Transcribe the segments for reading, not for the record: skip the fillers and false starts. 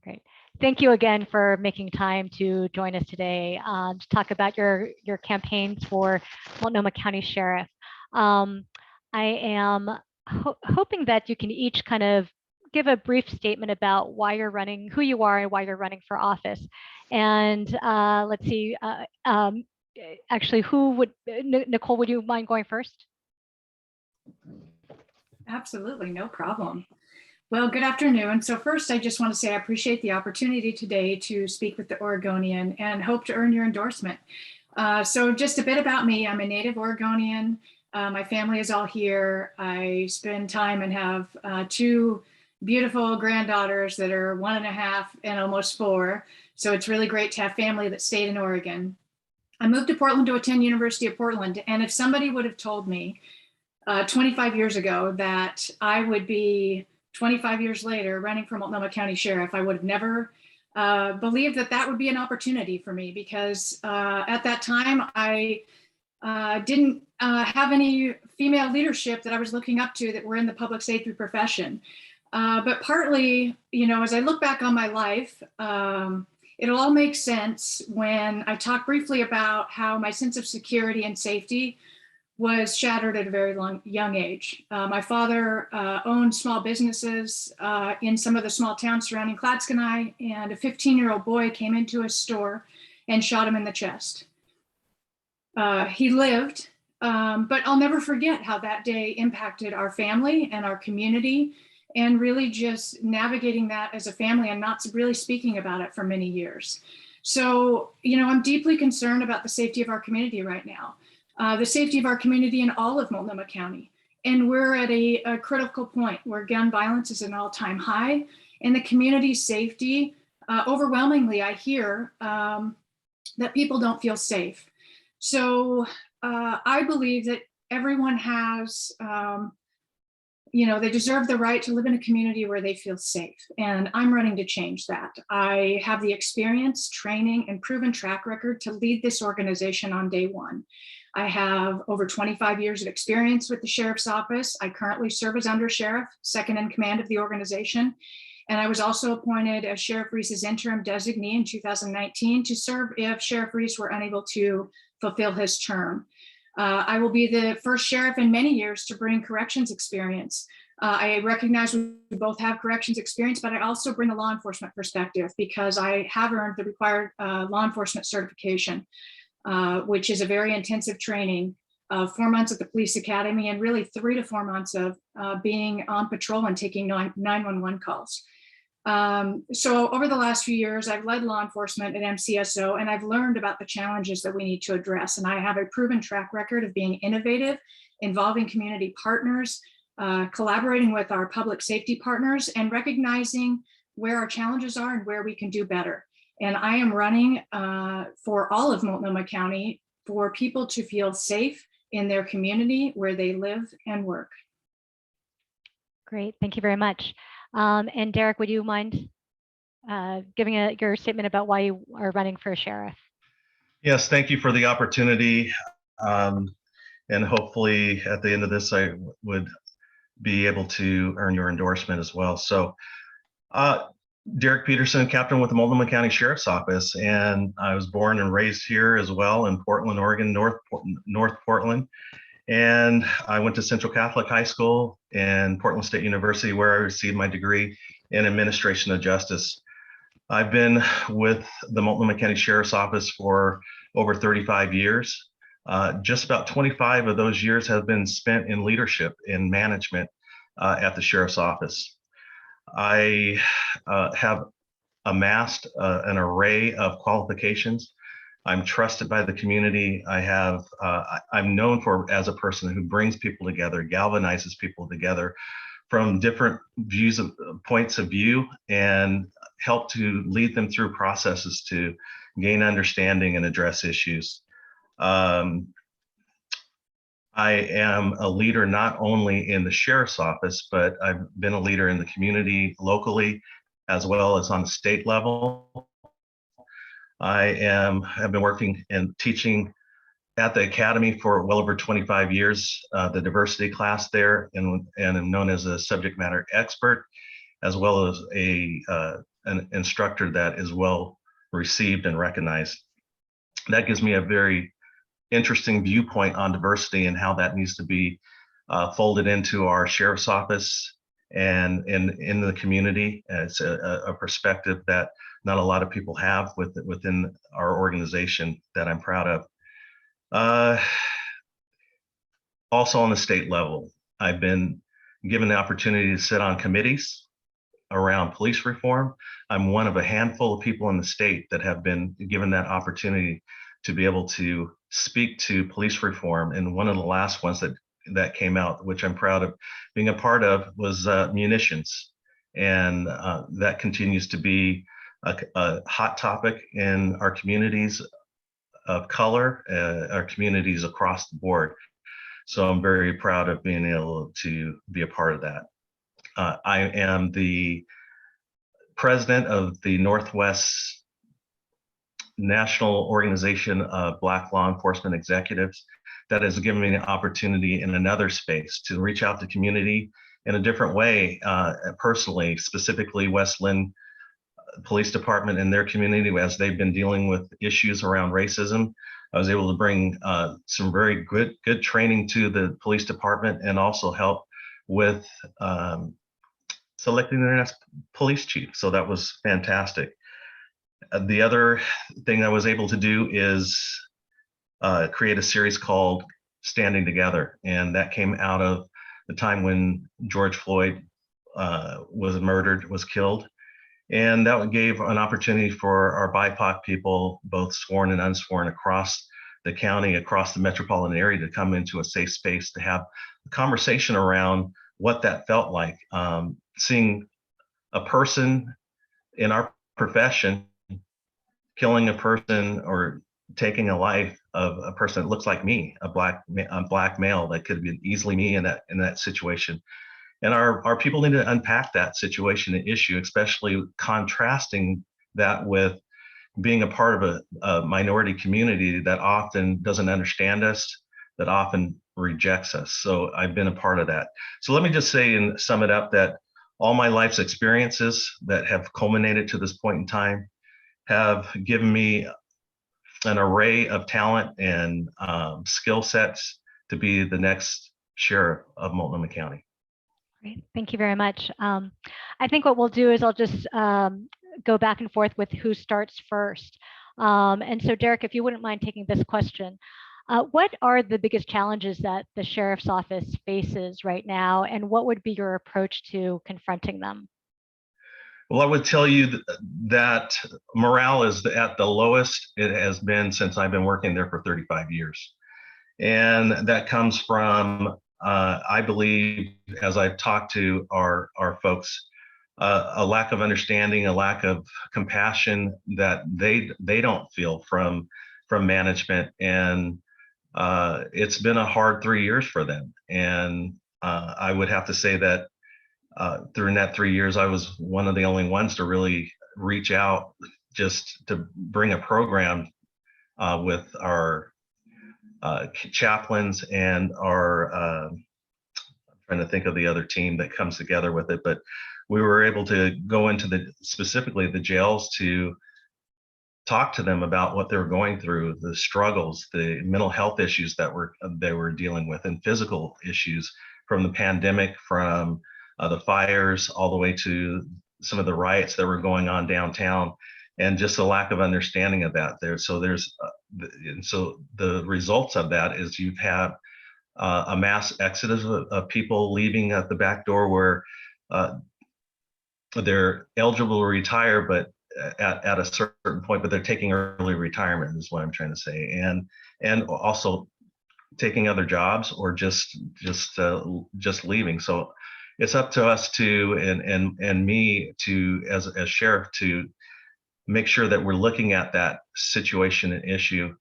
Great. Thank you again for making time to join us today to talk about your campaigns for Multnomah County Sheriff. I am hoping that you can each kind of give a brief statement about why you're running, who you are, and why you're running for office. And let's see, actually, who would, Nicole, would you mind going first? Absolutely, no problem. Well, good afternoon. So first, I just want to say I appreciate the opportunity today to speak with the Oregonian and hope to earn your endorsement. So just a bit about me. I'm a native Oregonian. My family is all here. I spend time and have 2 beautiful granddaughters that are 1.5 and almost 4. So it's really great to have family that stayed in Oregon. I moved to Portland to attend University of Portland. And if somebody would have told me 25 years ago that I would be 25 years later running for Multnomah County Sheriff, I would have never believed that that would be an opportunity for me, because at that time I didn't have any female leadership that I was looking up to that were in the public safety profession. But partly, you know, as I look back on my life, it'll all make sense when I talk briefly about how my sense of security and safety was shattered at a very young age. My father owned small businesses in some of the small towns surrounding Clatskanie, and a 15-year-old boy came into his store and shot him in the chest. He lived, but I'll never forget how that day impacted our family and our community, and really just navigating that as a family and not really speaking about it for many years. So, you know, I'm deeply concerned about the safety of our community right now. The safety of our community in all of Multnomah County. And we're at a critical point where gun violence is an all-time high, and the community safety, overwhelmingly, I hear that people don't feel safe. So I believe that everyone has, you know, they deserve the right to live in a community where they feel safe. And I'm running to change that. I have the experience, training, and proven track record to lead this organization on day one. I have over 25 years of experience with the Sheriff's Office. I currently serve as Under Sheriff, second in command of the organization. And I was also appointed as Sheriff Reese's interim designee in 2019 to serve if Sheriff Reese were unable to fulfill his term. I will be the first sheriff in many years to bring corrections experience. I recognize we both have corrections experience, but I also bring a law enforcement perspective because I have earned the required law enforcement certification. Which is a very intensive training of 4 months at the police academy and really 3 to 4 months of being on patrol and taking 911 calls. So over the last few years, I've led law enforcement at MCSO, and I've learned about the challenges that we need to address. And I have a proven track record of being innovative, involving community partners, collaborating with our public safety partners, and recognizing where our challenges are and where we can do better. And I am running for all of Multnomah County for people to feel safe in their community where they live and work. Great, thank you very much. And Derrick, would you mind giving your statement about why you are running for sheriff? Yes, thank you for the opportunity. And hopefully at the end of this, I would be able to earn your endorsement as well. So Derrick Peterson, captain with the Multnomah County Sheriff's Office, and I was born and raised here as well in Portland, Oregon, North Portland. And I went to Central Catholic High School and Portland State University, where I received my degree in administration of justice. I've been with the Multnomah County Sheriff's Office for over 35 years. Just about 25 of those years have been spent in leadership, in management at the Sheriff's Office. I have amassed an array of qualifications. I'm trusted by the community. I'm known as a person who brings people together, galvanizes people together from different points of view, and help to lead them through processes to gain understanding and address issues. I am a leader not only in the Sheriff's Office, but I've been a leader in the community locally, as well as on the state level. I have been working and teaching at the Academy for well over 25 years, the diversity class there, and am known as a subject matter expert, as well as a an instructor that is well received and recognized. That gives me a very interesting viewpoint on diversity and how that needs to be folded into our sheriff's office and in the community. It's a perspective that not a lot of people have within our organization that I'm proud of. Also on the state level, I've been given the opportunity to sit on committees around police reform. I'm one of a handful of people in the state that have been given that opportunity to be able to speak to police reform. And one of the last ones that came out, which I'm proud of being a part of, was munitions. And that continues to be a hot topic in our communities of color, our communities across the board. So I'm very proud of being able to be a part of that. I am the president of the Northwest National Organization of Black Law Enforcement Executives. That has given me an opportunity in another space to reach out to community in a different way, personally, specifically West Linn Police Department and their community as they've been dealing with issues around racism. I was able to bring some very good training to the police department and also help with selecting their next police chief. So that was fantastic. The other thing I was able to do is create a series called Standing Together. And that came out of the time when George Floyd was murdered, was killed. And that gave an opportunity for our BIPOC people, both sworn and unsworn, across the county, across the metropolitan area, to come into a safe space to have a conversation around what that felt like. Seeing a person in our profession killing a person or taking a life of a person that looks like me, a black male, that could be easily me in that situation. And our people need to unpack that situation and issue, especially contrasting that with being a part of a minority community that often doesn't understand us, that often rejects us. So I've been a part of that. So let me just say and sum it up that all my life's experiences that have culminated to this point in time have given me an array of talent and skill sets to be the next sheriff of Multnomah County. Great. Thank you very much. I think what we'll do is I'll just go back and forth with who starts first. And so Derrick, if you wouldn't mind taking this question, what are the biggest challenges that the sheriff's office faces right now, and what would be your approach to confronting them? Well, I would tell you that morale is at the lowest it has been since I've been working there for 35 years. And that comes from, I believe, as I've talked to our folks, a lack of understanding, a lack of compassion that they don't feel from management. And it's been a hard 3 years for them. And I would have to say that during that 3 years, I was one of the only ones to really reach out just to bring a program with our chaplains and our, I'm trying to think of the other team that comes together with it, but we were able to go into specifically the jails to talk to them about what they were going through, the struggles, the mental health issues that they were dealing with, and physical issues from the pandemic, from the fires, all the way to some of the riots that were going on downtown, and just a lack of understanding of that there. So so the results of that is you've had a mass exodus of people leaving at the back door where they're eligible to retire, but at a certain point, but they're taking early retirement is what I'm trying to say, and also taking other jobs or just leaving. So it's up to us to and me to as sheriff to make sure that we're looking at that situation and issue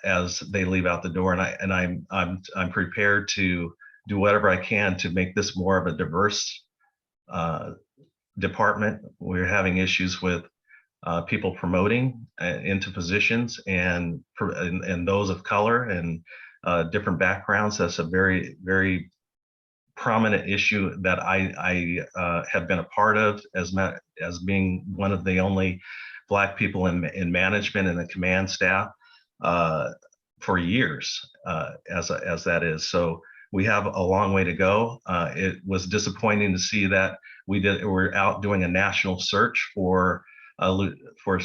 as they leave out the door. And I'm prepared to do whatever I can to make this more of a diverse department. We're having issues with people promoting into positions and those of color and different backgrounds. That's a very, very prominent issue that I have been a part of as being one of the only Black people in management and the command staff for years, as that is. So we have a long way to go. It was disappointing to see that we're out doing a national search for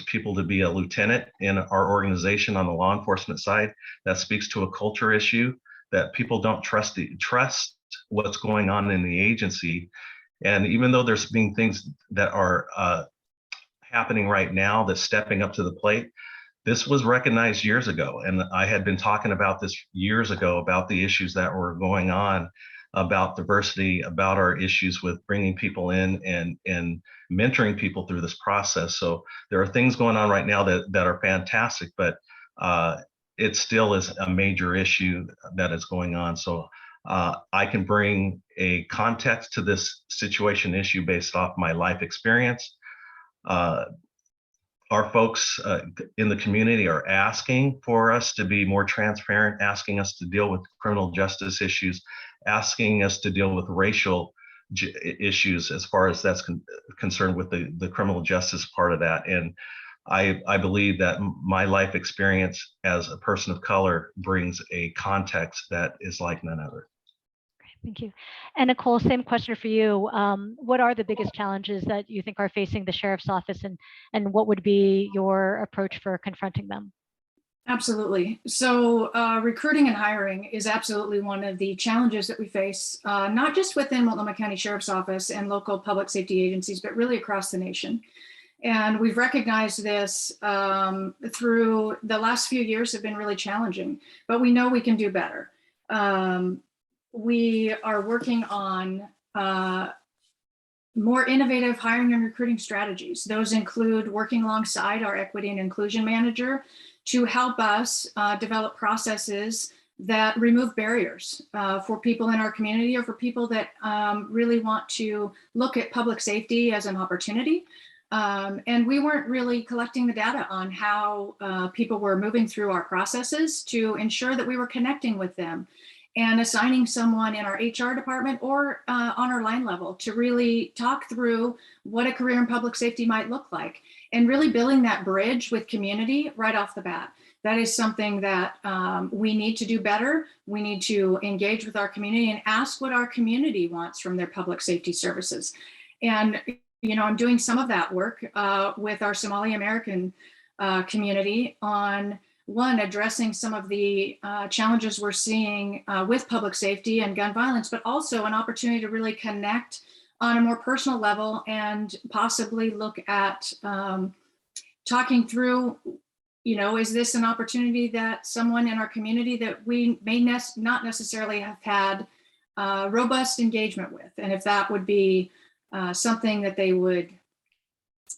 people to be a lieutenant in our organization on the law enforcement side. That speaks to a culture issue that people don't trust what's going on in the agency. And even though there's being things that are happening right now that's stepping up to the plate, this was recognized years ago. And I had been talking about this years ago, about the issues that were going on, about diversity, about our issues with bringing people in and mentoring people through this process. So there are things going on right now that are fantastic, but it still is a major issue that is going on. So I can bring a context to this situation issue based off my life experience. Our folks in the community are asking for us to be more transparent, asking us to deal with criminal justice issues, asking us to deal with racial issues as far as that's concerned with the criminal justice part of that. And I believe that my life experience as a person of color brings a context that is like none other. Thank you. And Nicole, same question for you. What are the biggest challenges that you think are facing the sheriff's office, and what would be your approach for confronting them? Absolutely. So recruiting and hiring is absolutely one of the challenges that we face, not just within Multnomah County Sheriff's Office and local public safety agencies, but really across the nation. And we've recognized this through the last few years have been really challenging, but we know we can do better. We are working on more innovative hiring and recruiting strategies. Those include working alongside our equity and inclusion manager to help us develop processes that remove barriers for people in our community, or for people that really want to look at public safety as an opportunity. And we weren't really collecting the data on how people were moving through our processes to ensure that we were connecting with them and assigning someone in our HR department or on our line level to really talk through what a career in public safety might look like, and really building that bridge with community right off the bat. That is something that we need to do better. We need to engage with our community and ask what our community wants from their public safety services. And I'm doing some of that work with our Somali American community on addressing some of the challenges we're seeing with public safety and gun violence, but also an opportunity to really connect on a more personal level and possibly look at talking through, is this an opportunity that someone in our community that we may not necessarily have had robust engagement with, and if that would be something that they would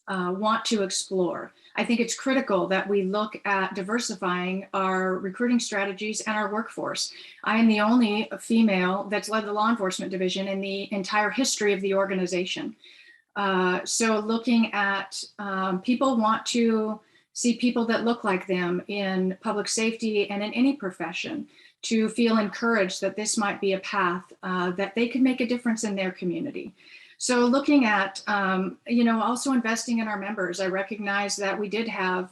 want to explore. I think it's critical that we look at diversifying our recruiting strategies and our workforce. I am the only female that's led the law enforcement division in the entire history of the organization. So looking at people want to see people that look like them in public safety and in any profession, to feel encouraged that this might be a path that they can make a difference in their community. So looking at, also investing in our members. I recognize that we did have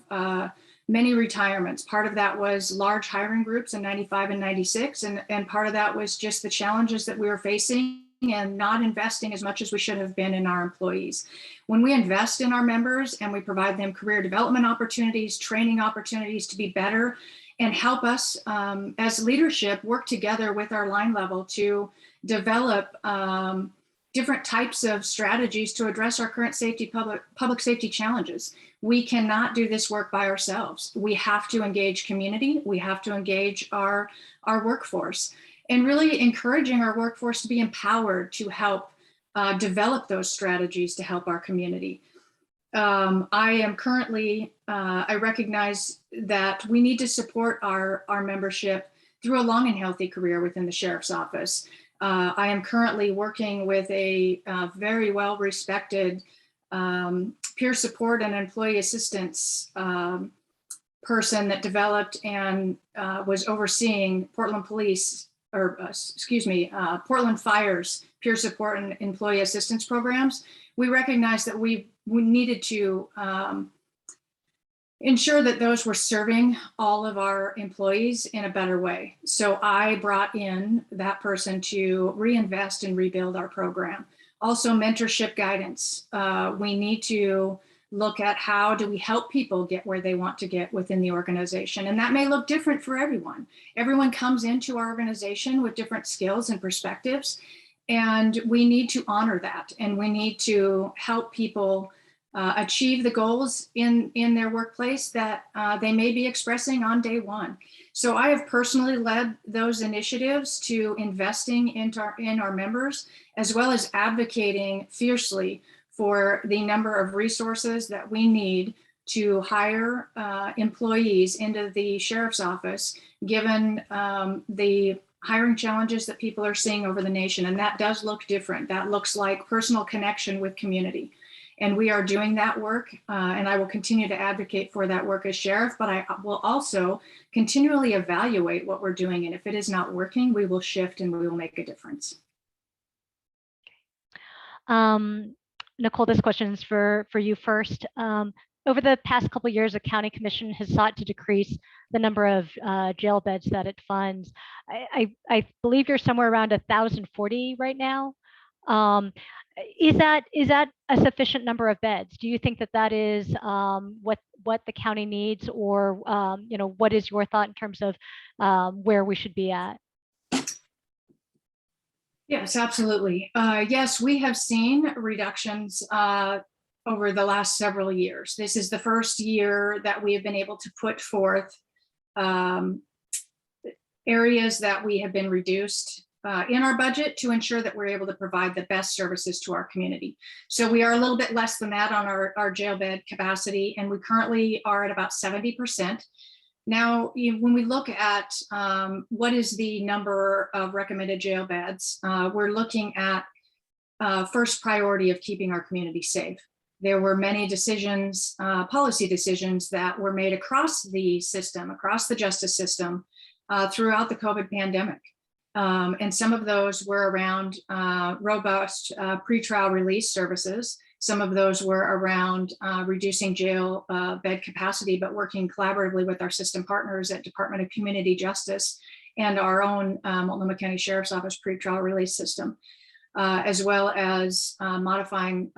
many retirements. Part of that was large hiring groups in 95 and 96. And part of that was just the challenges that we were facing and not investing as much as we should have been in our employees. When we invest in our members and we provide them career development opportunities, training opportunities to be better, and help us as leadership work together with our line level to develop different types of strategies to address our current public safety challenges. We cannot do this work by ourselves. We have to engage community. We have to engage our workforce, and really encouraging our workforce to be empowered to help develop those strategies to help our community. I am currently, I recognize that we need to support our membership through a long and healthy career within the Sheriff's Office. I am currently working with a very well-respected peer support and employee assistance person that developed and was overseeing Portland Police Portland Fire's peer support and employee assistance programs, we recognized that we needed to ensure that those were serving all of our employees in a better way. So I brought in that person to reinvest and rebuild our program. Also, mentorship guidance. We need to look at how do we help people get where they want to get within the organization. And that may look different for everyone. Everyone comes into our organization with different skills and perspectives, and we need to honor that. And we need to help people achieve the goals in their workplace that they may be expressing on day one. So I have personally led those initiatives to investing in our members, as well as advocating fiercely for the number of resources that we need to hire employees into the sheriff's office, given the hiring challenges that people are seeing over the nation. And that does look different. That looks like personal connection with community. And we are doing that work, and I will continue to advocate for that work as sheriff, but I will also continually evaluate what we're doing. And if it is not working, we will shift and we will make a difference. Nicole, this question is for you first. Over the past couple of years, the county commission has sought to decrease the number of jail beds that it funds. I believe you're somewhere around 1,040 right now. Is that a sufficient number of beds? Do you think that is what the county needs, or what is your thought in terms of where we should be at? Yes, absolutely. Yes, we have seen reductions over the last several years. This is the first year that we have been able to put forth areas that we have been reduced in our budget to ensure that we're able to provide the best services to our community. So we are a little bit less than that on our jail bed capacity, and we currently are at about 70%. Now, when we look at what is the number of recommended jail beds, we're looking at first priority of keeping our community safe. There were many decisions, policy decisions that were made across the system, across the justice system throughout the COVID pandemic. And some of those were around robust pretrial release services. Some of those were around reducing jail bed capacity, but working collaboratively with our system partners at Department of Community Justice and our own Multnomah County Sheriff's Office pretrial release system, as well as modifying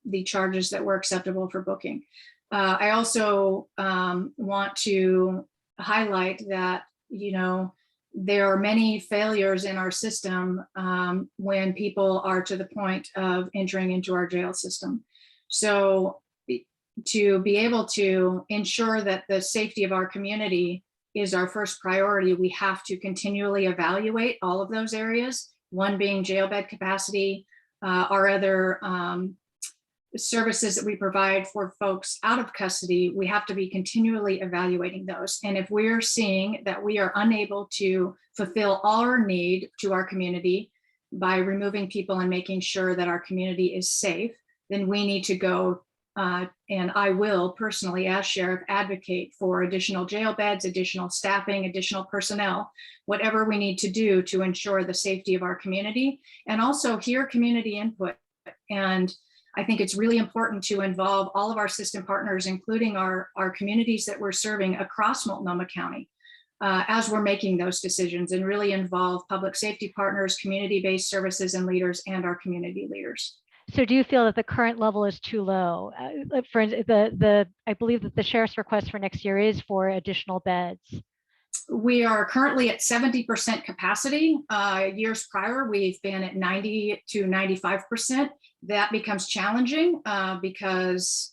the charges that were acceptable for booking. I also want to highlight that, there are many failures in our system when people are to the point of entering into our jail system. So to be able to ensure that the safety of our community is our first priority, we have to continually evaluate all of those areas, one being jail bed capacity, our other services that we provide for folks out of custody. We have to be continually evaluating those. And if we're seeing that we are unable to fulfill all our need to our community by removing people and making sure that our community is safe, then we need to go, and I will personally, as sheriff, advocate for additional jail beds, additional staffing, additional personnel, whatever we need to do to ensure the safety of our community, and also hear community input. And I think it's really important to involve all of our system partners, including our communities that we're serving across Multnomah County, as we're making those decisions, and really involve public safety partners, community-based services and leaders, and our community leaders. So do you feel that the current level is too low? For I believe that the sheriff's request for next year is for additional beds. We are currently at 70% capacity. Years prior, we've been at 90 to 95%. That becomes challenging because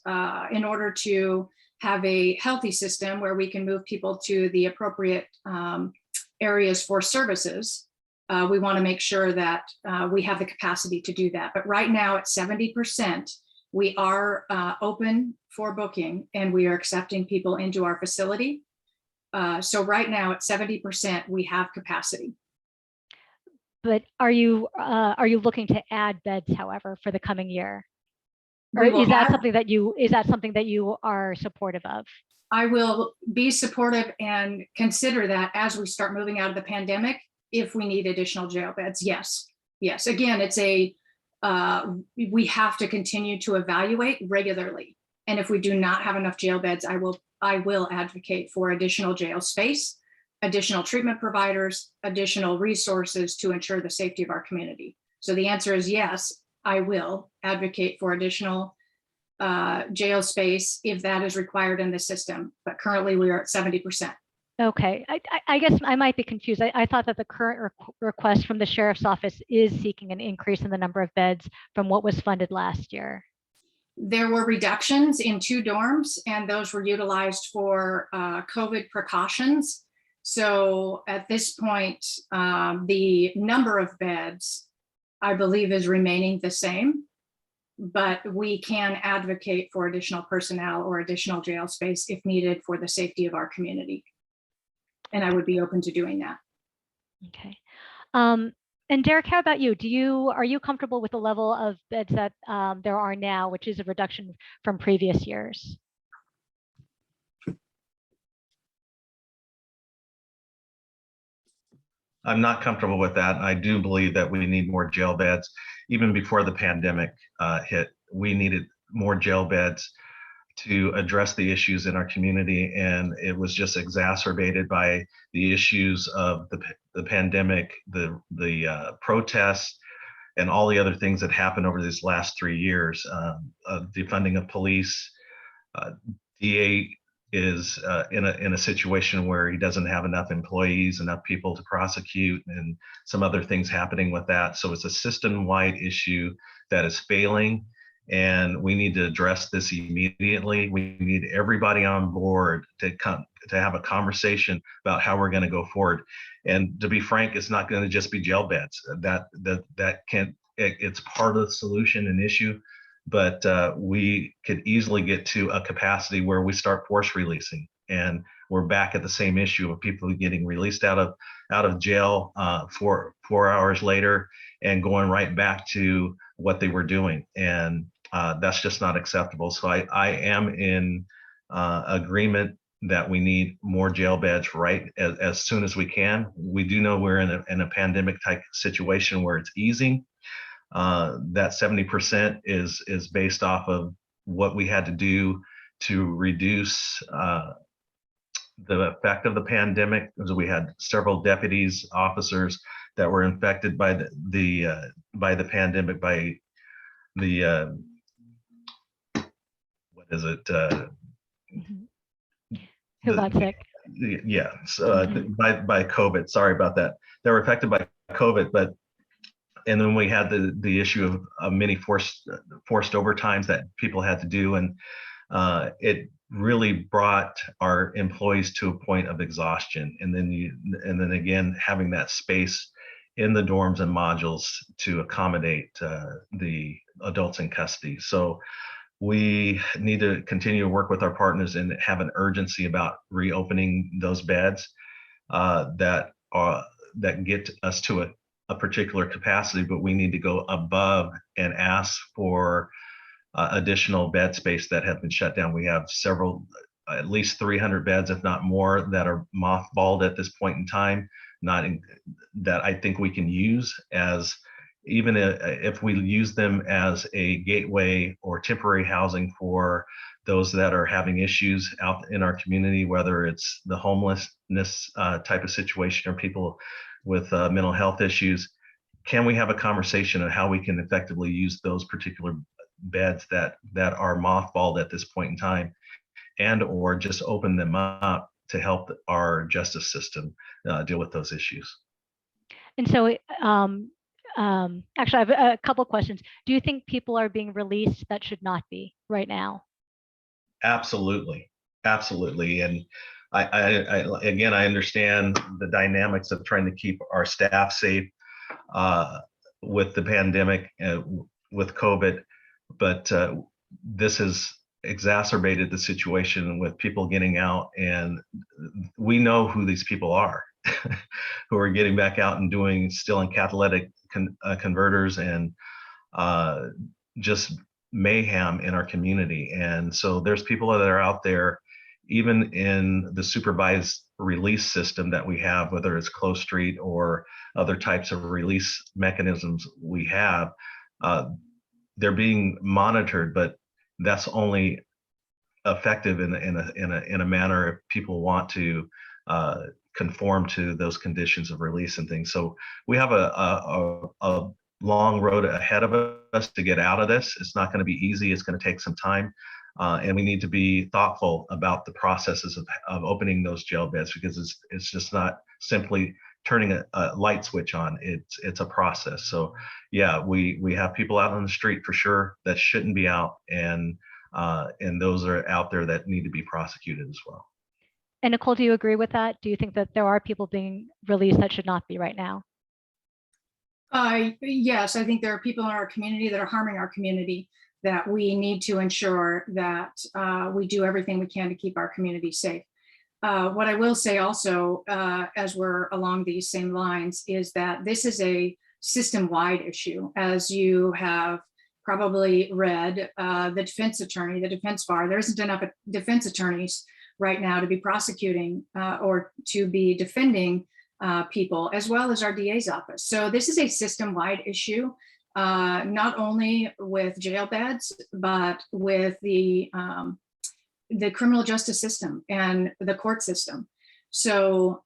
in order to have a healthy system where we can move people to the appropriate areas for services, we want to make sure that we have the capacity to do that. But right now at 70%, we are open for booking, and we are accepting people into our facility. So right now at 70%, we have capacity. But are you looking to add beds, however, for the coming year? Or is that something that you are supportive of? I will be supportive and consider that as we start moving out of the pandemic if we need additional jail beds, yes. Yes, again, it's we have to continue to evaluate regularly. And if we do not have enough jail beds, I will advocate for additional jail space, additional treatment providers, additional resources to ensure the safety of our community. So the answer is yes, I will advocate for additional jail space if that is required in the system. But currently we are at 70%. Okay, I guess I might be confused. I thought that the current request from the sheriff's office is seeking an increase in the number of beds from what was funded last year. There were reductions in 2 dorms, and those were utilized for COVID precautions. So at this point, the number of beds, I believe, is remaining the same, but we can advocate for additional personnel or additional jail space if needed for the safety of our community. And I would be open to doing that. Okay. And Derrick, how about you? Are you comfortable with the level of beds that there are now, which is a reduction from previous years? I'm not comfortable with that. I do believe that we need more jail beds. Even before the pandemic hit, we needed more jail beds to address the issues in our community, and it was just exacerbated by the issues of the pandemic, the protests, and all the other things that happened over these last 3 years. Defunding of police, DA is in a situation where he doesn't have enough employees, enough people to prosecute, and some other things happening with that. So it's a system-wide issue that is failing, and we need to address this immediately. We need everybody on board to have a conversation about how we're going to go forward. And to be frank, it's not going to just be jail beds. It's part of the solution and issue, but we could easily get to a capacity where we start force releasing, and we're back at the same issue of people getting released out of jail 4 hours later and going right back to what they were doing. And that's just not acceptable. So I am in agreement that we need more jail beds right as soon as we can. We do know we're in a pandemic type situation where it's easing. That 70% is based off of what we had to do to reduce the effect of the pandemic, because we had several deputies, officers that were infected by the pandemic, by the what is it? Who got sick? Yeah, by COVID. Sorry about that. They were affected by COVID, and then we had the issue of many forced overtimes that people had to do, and it really brought our employees to a point of exhaustion. And then again, having that space in the dorms and modules to accommodate the adults in custody. So we need to continue to work with our partners and have an urgency about reopening those beds that get us to a particular capacity, but we need to go above and ask for additional bed space that have been shut down. We have several, at least 300 beds, if not more, that are mothballed at this point in time, that I think we can use as, even if we use them as a gateway or temporary housing for those that are having issues out in our community, whether it's the homelessness type of situation or people with mental health issues. Can we have a conversation on how we can effectively use those particular beds that are mothballed at this point in time, and or just open them up to help our justice system deal with those issues? And so actually, I have a couple questions. Do you think people are being released that should not be right now? Absolutely. And I understand the dynamics of trying to keep our staff safe with the pandemic, with COVID, but this has exacerbated the situation with people getting out, and we know who these people are who are getting back out and doing still in catalytic converters and just mayhem in our community. And so there's people that are out there even in the supervised release system that we have, whether it's closed street or other types of release mechanisms we have, they're being monitored, but that's only effective in a manner if people want to conform to those conditions of release and things. So we have a long road ahead of us to get out of this. It's not going to be easy. It's going to take some time. And we need to be thoughtful about the processes of opening those jail beds, because it's just not simply turning a light switch on. It's a process. So yeah, we have people out on the street for sure that shouldn't be out, and those are out there that need to be prosecuted as well. And Nicole, do you agree with that? Do you think that there are people being released that should not be right now? Yes, I think there are people in our community that are harming our community, that we need to ensure that we do everything we can to keep our community safe. What I will say also, as we're along these same lines, is that this is a system-wide issue. As you have probably read, the defense attorney, the defense bar, there isn't enough defense attorneys right now to be prosecuting or to be defending people, as well as our DA's office. So this is a system-wide issue, not only with jail beds, but with the criminal justice system and the court system. So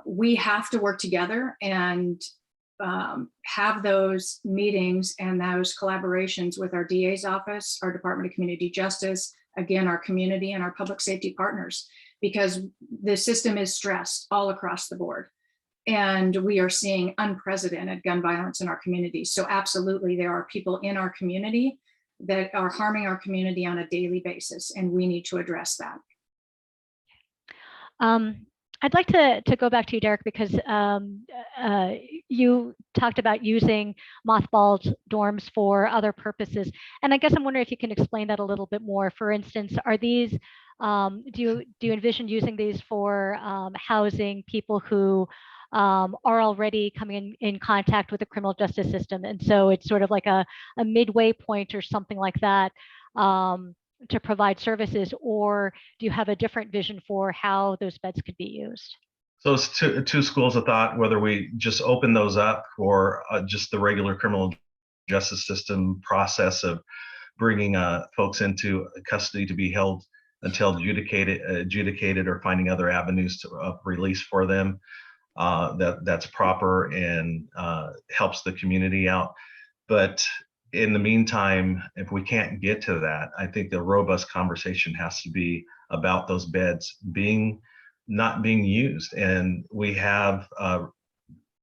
we have to work together and have those meetings and those collaborations with our DA's office, our Department of Community Justice, again, our community and our public safety partners, because the system is stressed all across the board. And we are seeing unprecedented gun violence in our community. So absolutely, there are people in our community that are harming our community on a daily basis, and we need to address that. I'd like to go back to you, Derrick, because you talked about using mothballed dorms for other purposes. And I guess I'm wondering if you can explain that a little bit more. For instance, are these, do you envision using these for housing people who are already coming in contact with the criminal justice system? And so it's sort of like a midway point or something like that, to provide services, or do you have a different vision for how those beds could be used? So it's two schools of thought, whether we just open those up for just the regular criminal justice system process of bringing folks into custody to be held until adjudicated or finding other avenues of release for them that's proper and helps the community out. But in the meantime, if we can't get to that, I think the robust conversation has to be about those beds not being used. And we have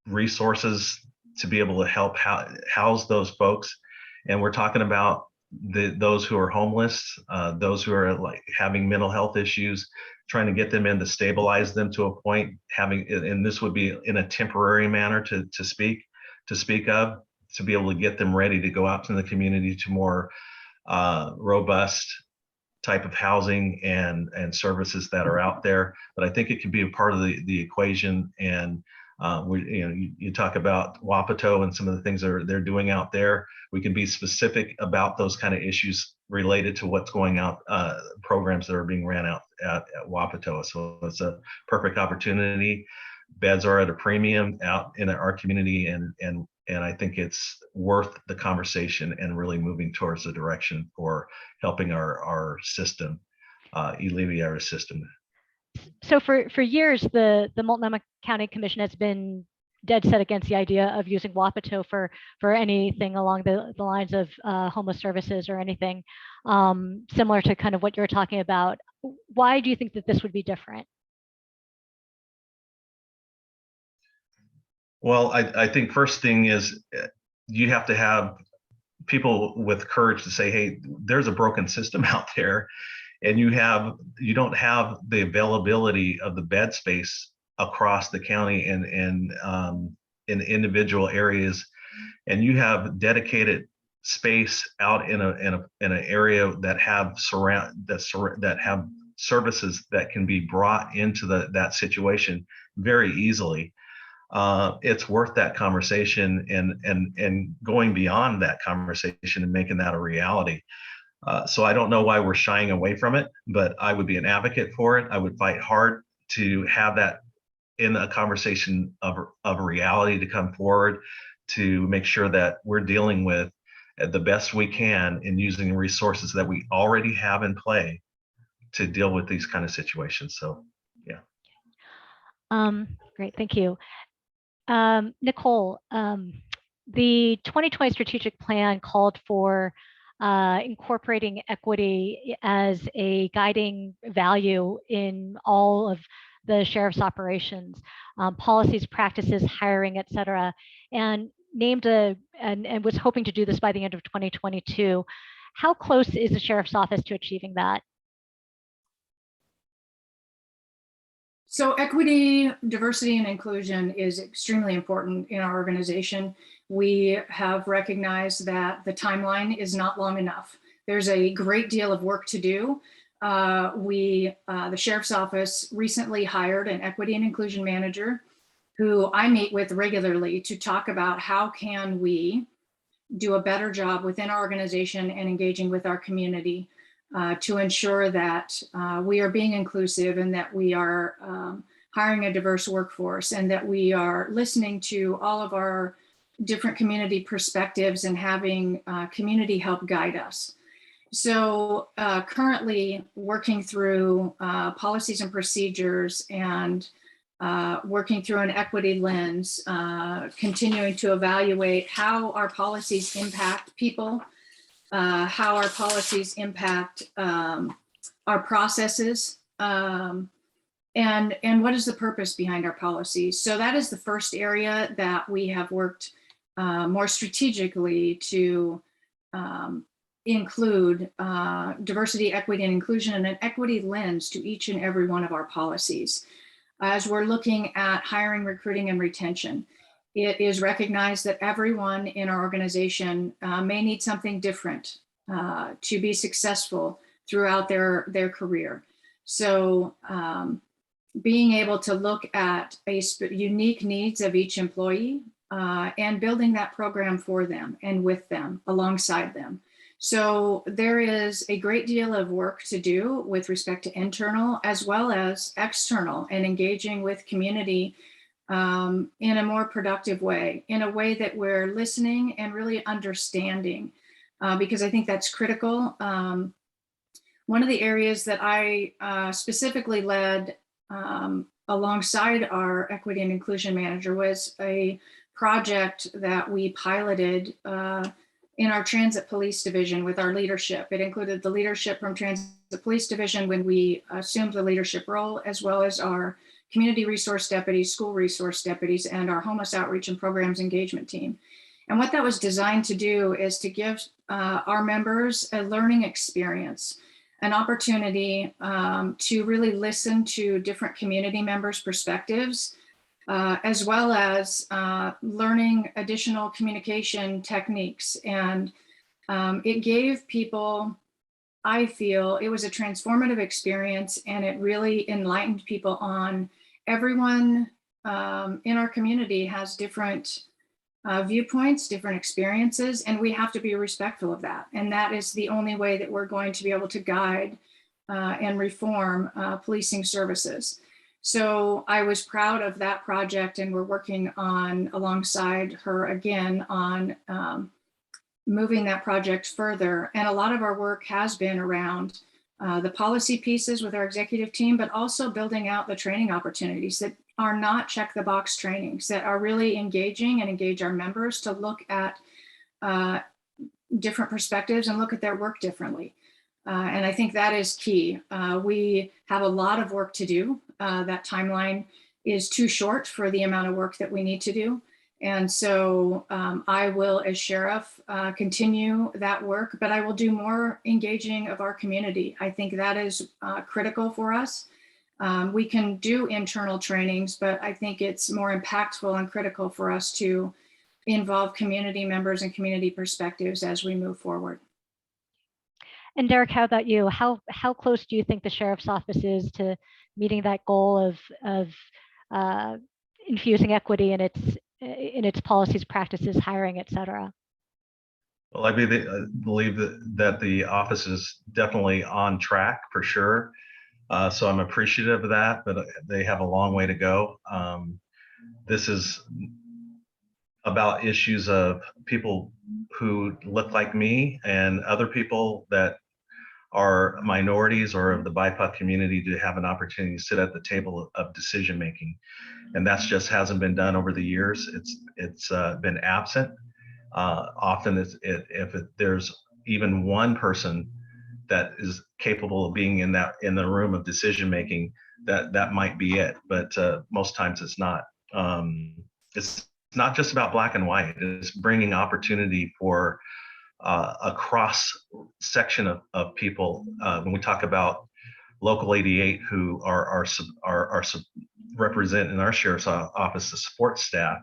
resources to be able to help house those folks. And we're talking about those who are homeless, those who are like having mental health issues, trying to get them in to stabilize them to a point, and this would be in a temporary manner to speak of, to be able to get them ready to go out to the community to more robust type of housing and services that are out there. But I think it can be a part of the equation. And you talk about Wapato and some of the things they're doing out there. We can be specific about those kind of issues related to what's going out, programs that are being ran out at Wapato. So it's a perfect opportunity. Beds are at a premium out in our community, and I think it's worth the conversation and really moving towards the direction for helping our system, alleviate our system. So for years, the Multnomah County Commission has been dead set against the idea of using Wapato for anything along the lines of homeless services or anything similar to kind of what you're talking about. Why do you think that this would be different? Well, I think first thing is you have to have people with courage to say, hey, there's a broken system out there, and you don't have the availability of the bed space across the county and in individual areas, and you have dedicated space out in an area that have services that can be brought into that situation very easily. It's worth that conversation and going beyond that conversation and making that a reality. So I don't know why we're shying away from it, but I would be an advocate for it. I would fight hard to have that in a conversation of reality to come forward to make sure that we're dealing with the best we can in using the resources that we already have in play to deal with these kind of situations. So, yeah. Great, thank you. Nicole, the 2020 strategic plan called for incorporating equity as a guiding value in all of the sheriff's operations, policies, practices, hiring, et cetera, and named and was hoping to do this by the end of 2022. How close is the sheriff's office to achieving that? So equity, diversity, and inclusion is extremely important in our organization. We have recognized that the timeline is not long enough. There's a great deal of work to do. The Sheriff's Office recently hired an equity and inclusion manager who I meet with regularly to talk about how can we do a better job within our organization and engaging with our community to ensure that we are being inclusive and that we are hiring a diverse workforce and that we are listening to all of our different community perspectives and having community help guide us. So currently working through policies and procedures and working through an equity lens, continuing to evaluate how our policies impact people, how our policies impact our processes, and what is the purpose behind our policies. So that is the first area that we have worked more strategically to include diversity, equity, and inclusion, and an equity lens to each and every one of our policies. As we're looking at hiring, recruiting, and retention, it is recognized that everyone in our organization may need something different to be successful throughout their career. So being able to look at unique needs of each employee and building that program for them and with them, alongside them. So there is a great deal of work to do with respect to internal as well as external and engaging with community in a more productive way, in a way that we're listening and really understanding, because I think that's critical. One of the areas that I specifically led alongside our equity and inclusion manager was a project that we piloted in our transit police division with our leadership. It included the leadership from transit police division when we assumed the leadership role, as well as our community resource deputies, school resource deputies, and our homeless outreach and programs engagement team. And what that was designed to do is to give our members a learning experience, an opportunity to really listen to different community members' perspectives, as well as learning additional communication techniques. And it gave people, I feel, it was a transformative experience, and it really enlightened people on everyone in our community has different viewpoints, different experiences, and we have to be respectful of that. And that is the only way that we're going to be able to guide and reform policing services. So I was proud of that project, and we're working on, alongside her again, on moving that project further. And a lot of our work has been around the policy pieces with our executive team, but also building out the training opportunities that are not check the box trainings, that are really engaging and engage our members to look at different perspectives and look at their work differently. And I think that is key. We have a lot of work to do. That timeline is too short for the amount of work that we need to do. And so I will, as sheriff, continue that work, but I will do more engaging of our community. I think that is critical for us. We can do internal trainings, but I think it's more impactful and critical for us to involve community members and community perspectives as we move forward. And Derrick, how about you? How close do you think the sheriff's office is to meeting that goal of infusing equity in its policies, practices, hiring, et cetera? Well, believe that the office is definitely on track for sure. So I'm appreciative of that, but they have a long way to go. This is about issues of people who look like me and other people that are minorities or of the BIPOC community to have an opportunity to sit at the table of decision making, and that's just hasn't been done over the years. It's been absent. Often, there's even one person that is capable of being in the room of decision making, that might be it. But most times it's not. It's not just about black and white. It's bringing opportunity for a cross section of people. When we talk about Local 88, who are represent in our sheriff's office the support staff,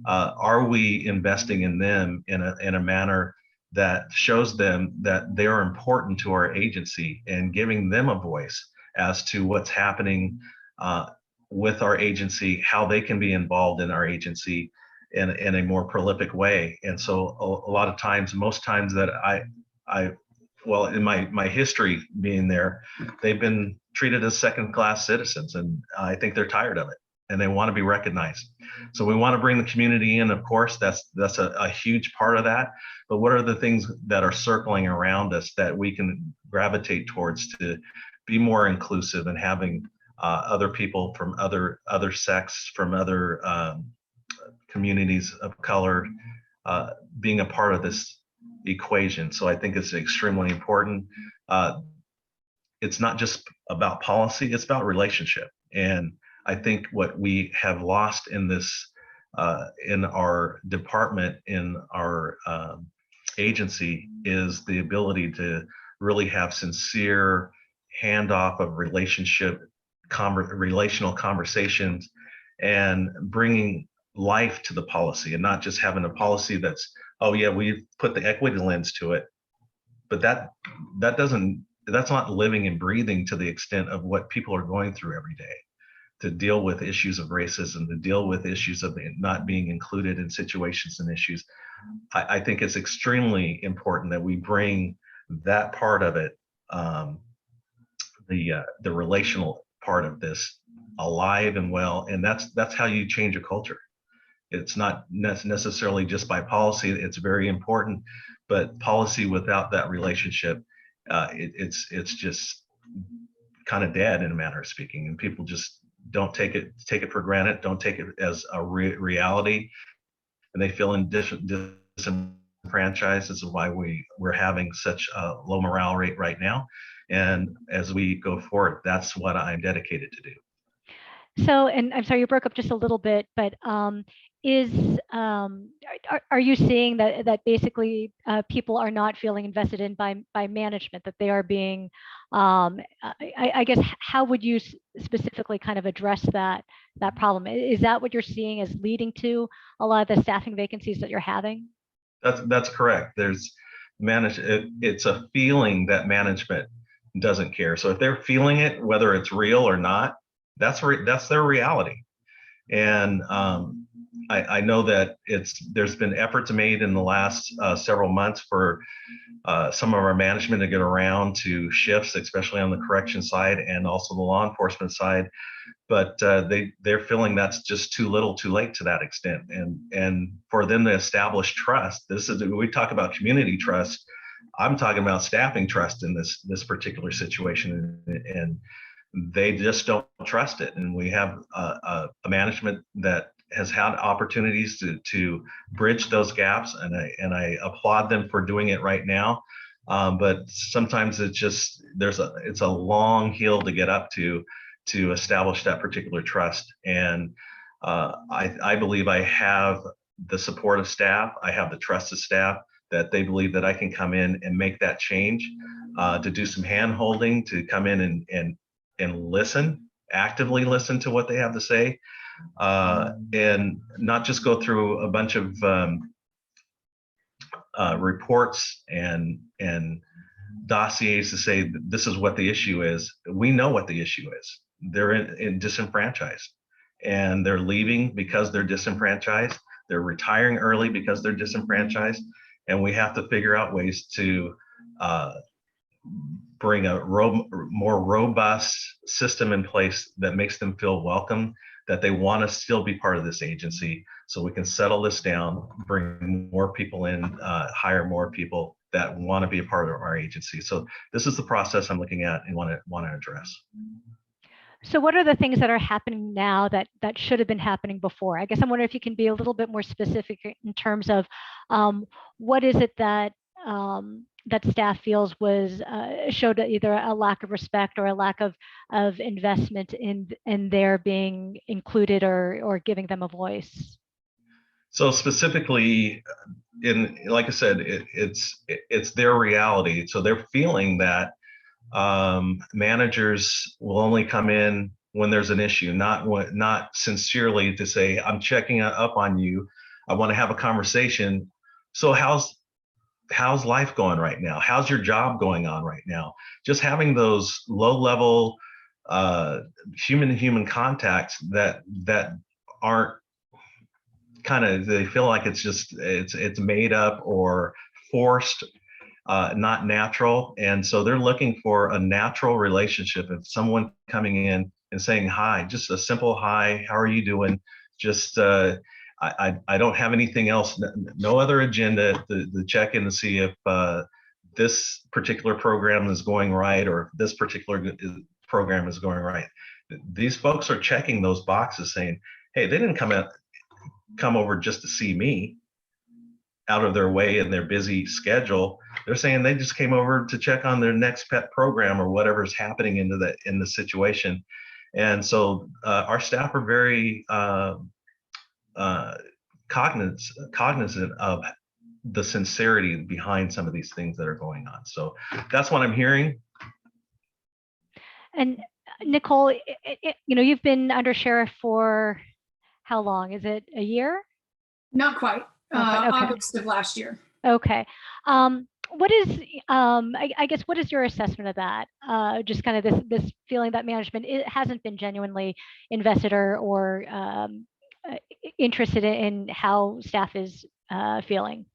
are we investing in them in a manner that shows them that they are important to our agency and giving them a voice as to what's happening with our agency, how they can be involved in our agency in a more prolific way. And so a lot of times, most times that well, in my history being there, they've been treated as second class citizens, and I think they're tired of it and they want to be recognized. So we want to bring the community in, of course. That's a huge part of that. But what are the things that are circling around us that we can gravitate towards to be more inclusive and having other people from other sects, from other communities of color being a part of this equation? So I think it's extremely important. It's not just about policy, it's about relationship. And I think what we have lost in this, in our department, in our agency, is the ability to really have sincere handoff of relational conversations, and bringing life to the policy, and not just having a policy that's, oh yeah, we put the equity lens to it, but that's not living and breathing to the extent of what people are going through every day, to deal with issues of racism, to deal with issues of not being included in situations and issues. I think it's extremely important that we bring that part of it, the relational part of this, alive and well, and that's how you change a culture. It's not necessarily just by policy. It's very important, but policy without that relationship, it's just kind of dead in a manner of speaking, and people just don't take it for granted, don't take it as a reality, and they feel disenfranchised. This is why we're having such a low morale rate right now. And as we go forward, that's what I'm dedicated to do. So, and I'm sorry, you broke up just a little bit, but are you seeing that basically people are not feeling invested in by management, that they are being, I guess, how would you specifically kind of address that problem? Is that what you're seeing as leading to a lot of the staffing vacancies that you're having? That's correct. It's a feeling that management doesn't care. So if they're feeling it, whether it's real or not, that's their reality. And I know that there's been efforts made in the last several months for some of our management to get around to shifts, especially on the correction side and also the law enforcement side. But they're feeling that's just too little, too late to that extent. And for them to establish trust, we talk about community trust. I'm talking about staffing trust in this particular situation, and they just don't trust it. And we have a management that has had opportunities to bridge those gaps, and I applaud them for doing it right now. But sometimes it's a long hill to get up to establish that particular trust. And I believe I have the support of staff, I have the trust of staff, that they believe that I can come in and make that change, to do some hand holding, to come in and listen, actively listen to what they have to say, and not just go through a bunch of reports and dossiers to say this is what the issue is. We know what the issue is. They're disenfranchised, and they're leaving because they're disenfranchised. They're retiring early because they're disenfranchised, and we have to figure out ways to bring a more robust system in place that makes them feel welcome, that they want to still be part of this agency, so we can settle this down, bring more people in, hire more people that want to be a part of our agency. So this is the process I'm looking at and want to address. So what are the things that are happening now that should have been happening before? I guess I'm wondering if you can be a little bit more specific in terms of what is it that that staff feels was showed either a lack of respect or a lack of investment in their being included or giving them a voice. So specifically, like I said, it's their reality. So they're feeling that managers will only come in when there's an issue, not sincerely to say, I'm checking up on you, I want to have a conversation. So how's life going right now? How's your job going on right now? Just having those low level human to human contacts that aren't they feel like it's made up or forced, not natural. And so they're looking for a natural relationship of someone coming in and saying hi, just a simple hi, how are you doing? Just I don't have anything else, no other agenda to check in to see if this particular program is going right, or this particular program is going right. These folks are checking those boxes saying, hey, they didn't come over just to see me out of their way in their busy schedule. They're saying they just came over to check on their next pet program or whatever's happening in the situation. And so our staff are very cognizant of the sincerity behind some of these things that are going on. So that's what I'm hearing. And Nicole, you've been under sheriff for how long? Is it a year? Not quite. Okay. August of last year. Okay. What is, I guess, what is your assessment of that? Just kind of this feeling that management hasn't been genuinely invested or interested in how staff is feeling?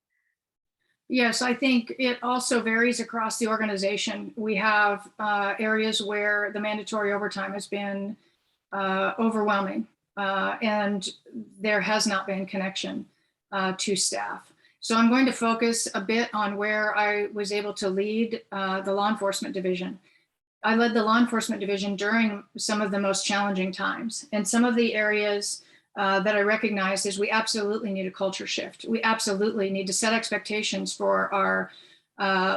Yes, I think it also varies across the organization. We have areas where the mandatory overtime has been overwhelming, and there has not been connection to staff. So I'm going to focus a bit on where I was able to lead the law enforcement division. I led the law enforcement division during some of the most challenging times. And some of the areas that I recognized is we absolutely need a culture shift. We absolutely need to set expectations for our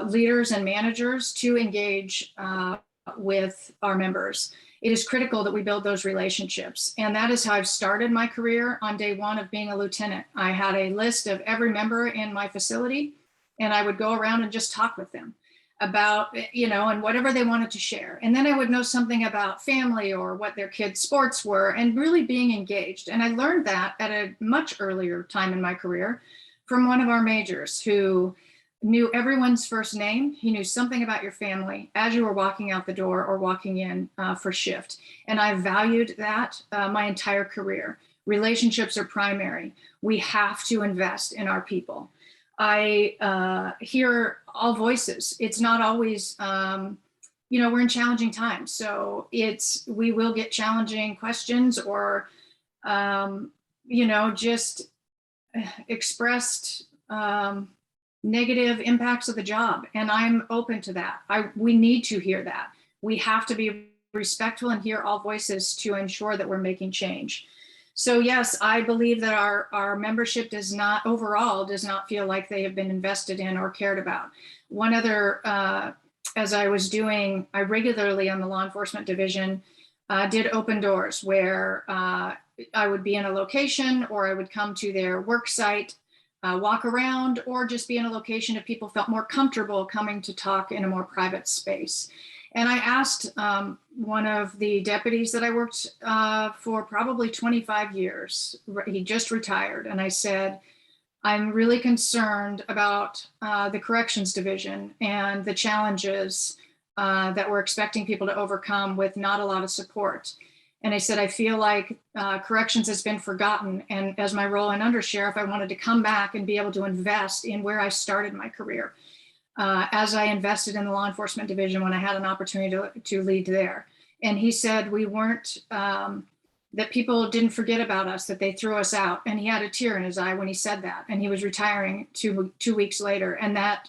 leaders and managers to engage with our members. It is critical that we build those relationships. And that is how I've started my career on day one of being a lieutenant. I had a list of every member in my facility, and I would go around and just talk with them about, and whatever they wanted to share. And then I would know something about family or what their kids' sports were, and really being engaged. And I learned that at a much earlier time in my career from one of our majors who knew everyone's first name. He knew something about your family as you were walking out the door or walking in for shift. And I valued that my entire career. Relationships are primary. We have to invest in our people. I hear all voices. It's not always, we're in challenging times. So we will get challenging questions or, just expressed negative impacts of the job. And I'm open to that. We need to hear that. We have to be respectful and hear all voices to ensure that we're making change. So yes, I believe that our membership does not feel like they have been invested in or cared about. One other, as I regularly on the law enforcement division, did open doors where I would be in a location or I would come to their work site, walk around, or just be in a location if people felt more comfortable coming to talk in a more private space. And I asked one of the deputies that I worked for probably 25 years, he just retired, and I said, I'm really concerned about the corrections division and the challenges that we're expecting people to overcome with not a lot of support. And I said, I feel like corrections has been forgotten. And as my role in undersheriff, I wanted to come back and be able to invest in where I started my career. As I invested in the law enforcement division when I had an opportunity to lead there. And he said we weren't, that people didn't forget about us, that they threw us out. And he had a tear in his eye when he said that. And he was retiring two weeks later. And that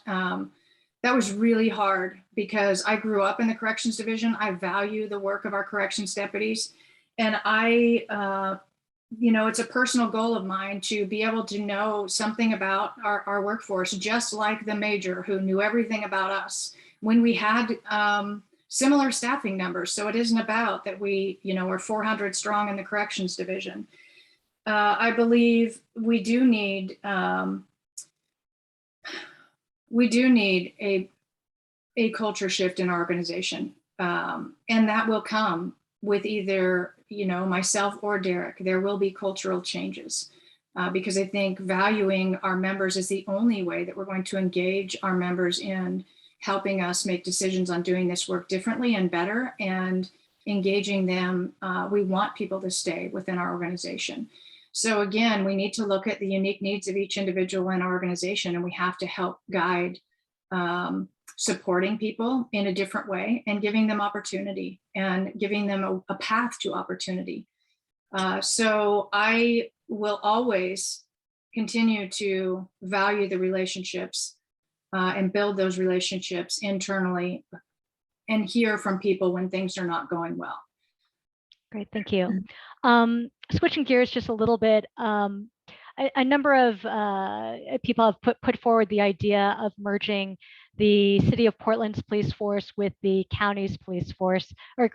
was really hard because I grew up in the corrections division. I value the work of our corrections deputies. And it's a personal goal of mine to be able to know something about our workforce, just like the major who knew everything about us when we had similar staffing numbers. So it isn't about that we're 400 strong in the corrections division. I believe we do need a culture shift in our organization. And that will come with either myself or Derrick. There will be cultural changes because I think valuing our members is the only way that we're going to engage our members in helping us make decisions on doing this work differently and better, and engaging them. We want people to stay within our organization. So again, we need to look at the unique needs of each individual in our organization, and we have to help guide supporting people in a different way and giving them opportunity and giving them a path to opportunity. So I will always continue to value the relationships and build those relationships internally and hear from people when things are not going well. Great, thank you. Switching gears just a little bit, a number of people have put forward the idea of merging the city of Portland's police force with the county's police force, or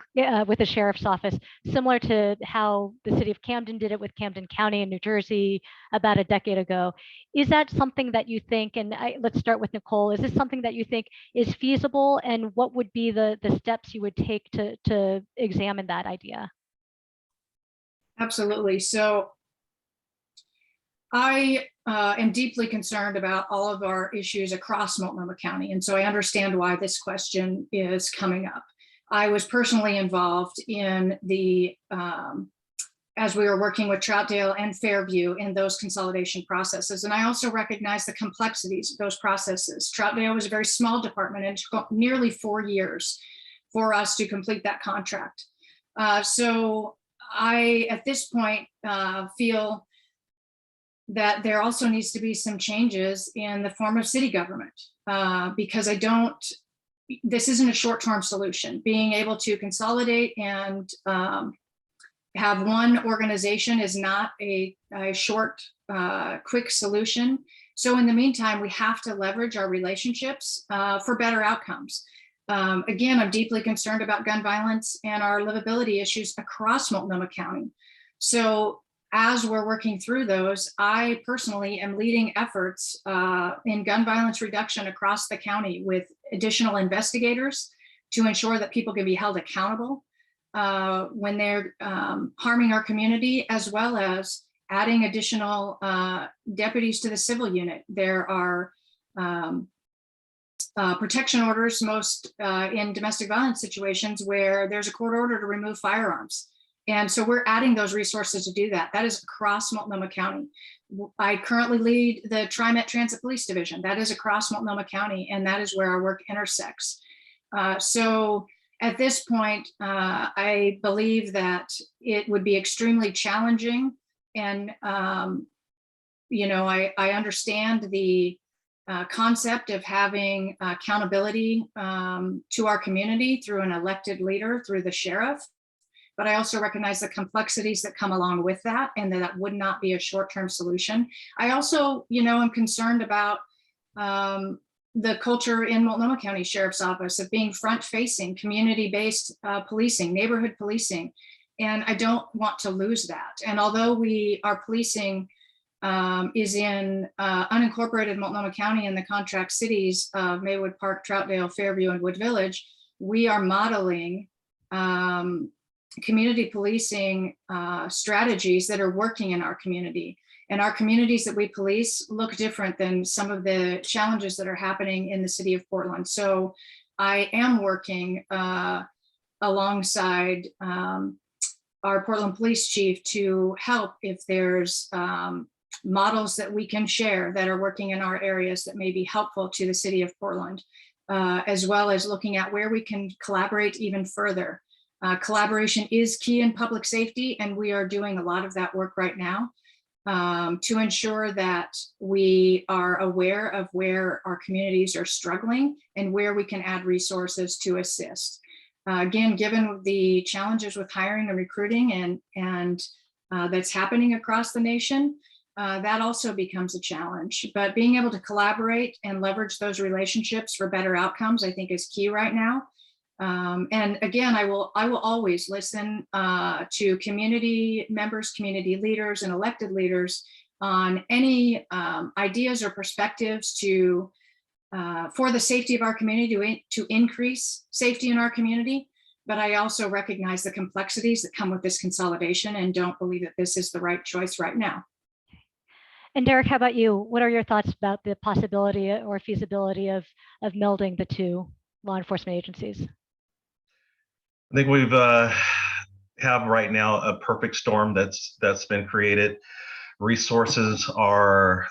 with the sheriff's office, similar to how the city of Camden did it with Camden County in New Jersey about a decade ago. Is that something that you think, and let's start with Nicole, is this something that you think is feasible, and what would be the steps you would take to examine that idea? Absolutely. So I am deeply concerned about all of our issues across Multnomah County. And so I understand why this question is coming up. I was personally involved in as we were working with Troutdale and Fairview in those consolidation processes. And I also recognize the complexities of those processes. Troutdale was a very small department, and it took nearly 4 years for us to complete that contract. So I, at this point, feel that there also needs to be some changes in the form of city government, because this isn't a short-term solution. Being able to consolidate and have one organization is not a short, quick solution. So in the meantime, we have to leverage our relationships for better outcomes. Again, I'm deeply concerned about gun violence and our livability issues across Multnomah County. So as we're working through those, I personally am leading efforts in gun violence reduction across the county with additional investigators to ensure that people can be held accountable when they're harming our community, as well as adding additional deputies to the civil unit. There are protection orders, most in domestic violence situations where there's a court order to remove firearms. And so we're adding those resources to do that. That is across Multnomah County. I currently lead the TriMet Transit Police Division. That is across Multnomah County, and that is where our work intersects. So at this point, I believe that it would be extremely challenging. And, I understand the concept of having accountability to our community through an elected leader, through the sheriff. But I also recognize the complexities that come along with that, and that would not be a short-term solution. I also, am concerned about the culture in Multnomah County Sheriff's Office of being front-facing, community-based policing, neighborhood policing, and I don't want to lose that. And although our policing is in unincorporated Multnomah County and the contract cities of Maywood Park, Troutdale, Fairview, and Wood Village, we are modeling community policing strategies that are working in our community. And our communities that we police look different than some of the challenges that are happening in the city of Portland. So I am working alongside our Portland Police Chief to help if there's models that we can share that are working in our areas that may be helpful to the city of Portland, as well as looking at where we can collaborate even further. Collaboration is key in public safety, and we are doing a lot of that work right now to ensure that we are aware of where our communities are struggling and where we can add resources to assist. Again, given the challenges with hiring and recruiting and that's happening across the nation, that also becomes a challenge. But being able to collaborate and leverage those relationships for better outcomes, I think, is key right now. And again, I will always listen to community members, community leaders, and elected leaders on any ideas or perspectives to for the safety of our community, to increase safety in our community. But I also recognize the complexities that come with this consolidation and don't believe that this is the right choice right now. And Derrick, how about you? What are your thoughts about the possibility or feasibility of melding the two law enforcement agencies? I think we've have right now a perfect storm that's been created. Resources are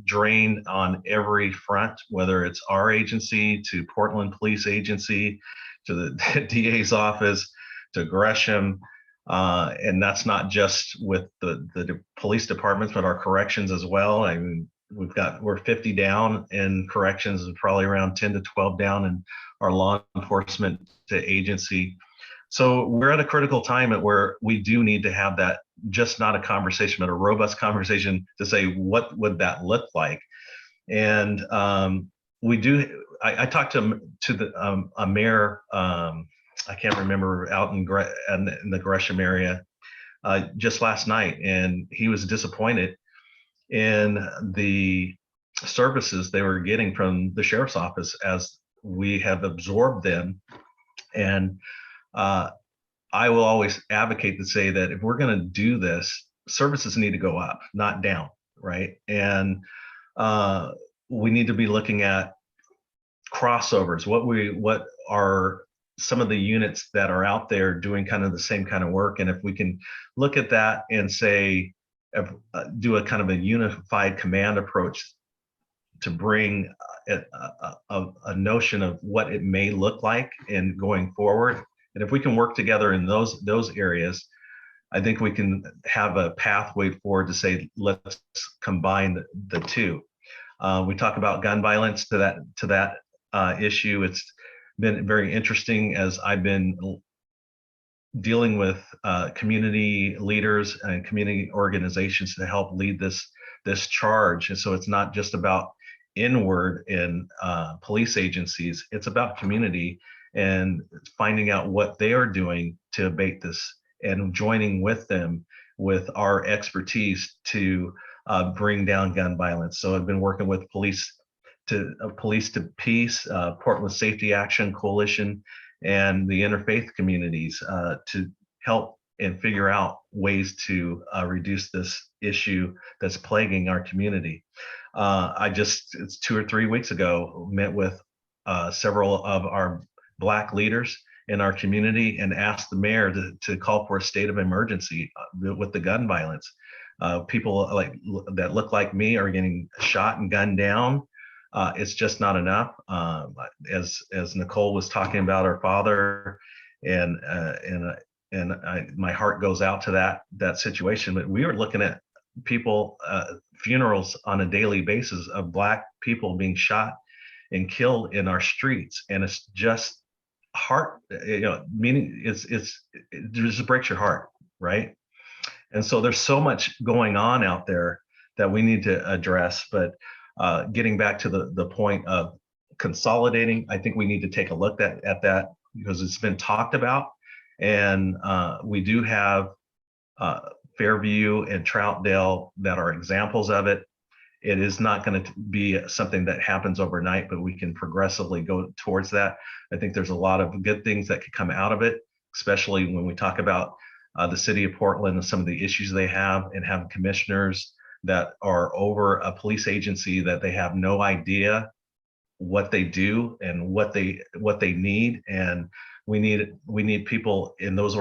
drained on every front, whether it's our agency to Portland Police Agency, to the DA's office, to Gresham. And that's not just with the police departments, but our corrections as well. I mean, we're 50 down in corrections and probably around 10 to 12 down in our law enforcement agency. So we're at a critical time at where we do need to have that, just not a conversation, but a robust conversation to say, what would that look like? And we do, I talked to a mayor, I can't remember, out in the Gresham area just last night, and he was disappointed in the services they were getting from the sheriff's office as we have absorbed them. And I will always advocate to say that if we're going to do this, services need to go up, not down, right? And we need to be looking at crossovers. What are some of the units that are out there doing kind of the same kind of work? And if we can look at that and say, do a kind of a unified command approach to bring a notion of what it may look like in going forward. And if we can work together in those areas, I think we can have a pathway forward to say, let's combine the two. We talk about gun violence to that issue. It's been very interesting as I've been dealing with community leaders and community organizations to help lead this charge. And so it's not just about inward in police agencies, it's about community and finding out what they are doing to abate this and joining with them with our expertise to bring down gun violence. So I've been working with Police to Peace, Portland Safety Action Coalition, and the interfaith communities to help and figure out ways to reduce this issue that's plaguing our community. It's 2 or 3 weeks ago, met with several of our Black leaders in our community and asked the mayor to call for a state of emergency with the gun violence. People that look like me are getting shot and gunned down. It's just not enough. As Nicole was talking about her father, and my heart goes out to that situation. But we were looking at people, funerals on a daily basis of Black people being shot and killed in our streets, and it's just meaning it just breaks your heart, right? And so there's so much going on out there that we need to address. But getting back to the point of consolidating, I think we need to take a look at that because it's been talked about. And we do have Fairview and Troutdale that are examples of it. It is not going to be something that happens overnight, but we can progressively go towards that. I think there's a lot of good things that could come out of it, especially when we talk about the city of Portland and some of the issues they have, and have commissioners that are over a police agency that they have no idea what they do and what they need. And we need people in those